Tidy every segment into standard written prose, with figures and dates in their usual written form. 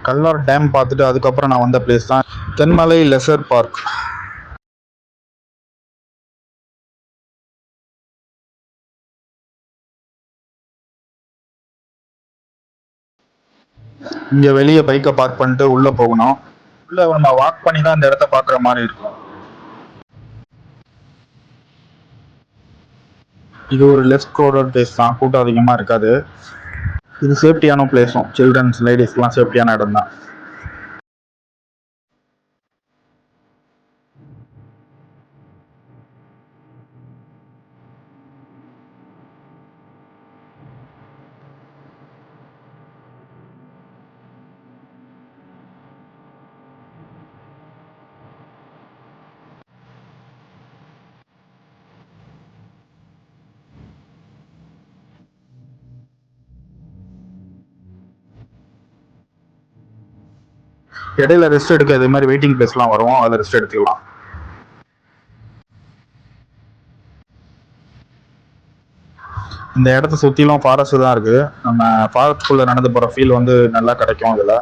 கல்லார் dam பார்த்துட்டு அதுக்கப்புறம் நான் வந்த பிளேஸ் தான் தென்மலை லெசர் பார்க். இங்கே வெளியே பைக்கை பார்க் பண்ணிட்டு உள்ளே போகணும். உள்ளே நம்ம வாக் பண்ணி தான் இந்த இடத்த பார்க்குற மாதிரி இருக்கும். இது ஒரு லெஸ் க்ரௌடட் பிளேஸ் தான், கூட்டம் அதிகமாக இருக்காது. இது சேஃப்டியான பிளேஸும், சில்ட்ரன்ஸ் லேடிஸ்லாம் சேஃப்டியான இடம் தான். இடையில ரெஸ்ட் எடுக்க இது மாதிரி வெயிட்டிங் பிளேஸ்லாம் வரும், அதில் ரெஸ்ட் எடுத்துக்கலாம். இந்த இடத்த சுற்றிலும் ஃபாரஸ்ட் தான் இருக்குது. நம்ம ஃபாரஸ்ட்குள்ளே நடந்து போகிற ஃபீல் வந்து நல்லா கிடைக்கும் இதில்.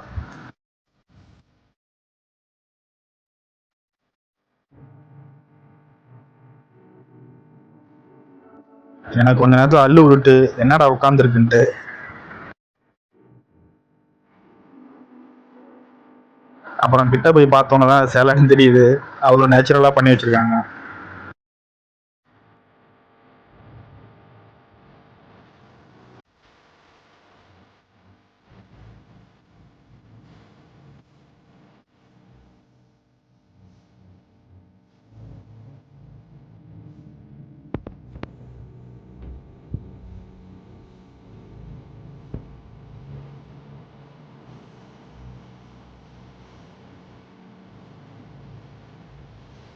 எனக்கு கொஞ்ச நேரத்தில் அள்ளு விட்டு என்னடா உட்காந்துருக்குன்ட்டு. அப்புறம் கிட்ட போய் பார்த்தோன்னே தான் சேலைன்னு தெரியுது, அவ்வளோ நேச்சுரலாக பண்ணி வச்சுருக்காங்க.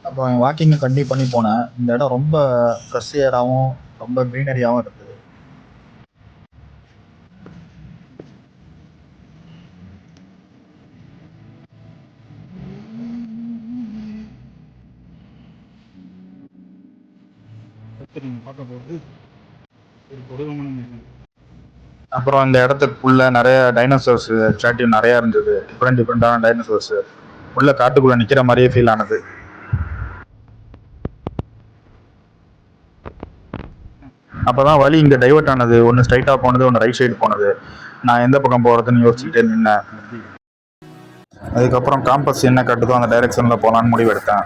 அப்போ வாக்கிங்கை கண்டினியூ பண்ணி போனேன். இந்த இடம் ரொம்ப ஃப்ரெஷ் ஏராகவும் ரொம்ப க்ரீனரியாகவும் இருந்தது. அப்புறம் இந்த இடத்துக்குள்ள நிறைய டைனோசர்ஸ் ஸ்டாட்யூ நிறையா இருந்தது. டிஃப்ரெண்டான டைனோசர்ஸ் உள்ள காட்டுக்குள்ளே நிற்கிற மாதிரியே ஃபீல் ஆனது. அப்போதான் வழி இங்கே டைவர்ட் ஆனது. ஒன்று ஸ்ட்ரைட்டாக போனது, ஒன்று ரைட் சைடு போனது. நான் எந்த பக்கம் போகிறதுன்னு யோசிச்சுக்கிட்டே நின்னேன். அதுக்கப்புறம் காம்பஸ் என்ன காட்டுதோ அந்த டைரெக்ஷனில் போகலான்னு முடிவெடுத்தேன்.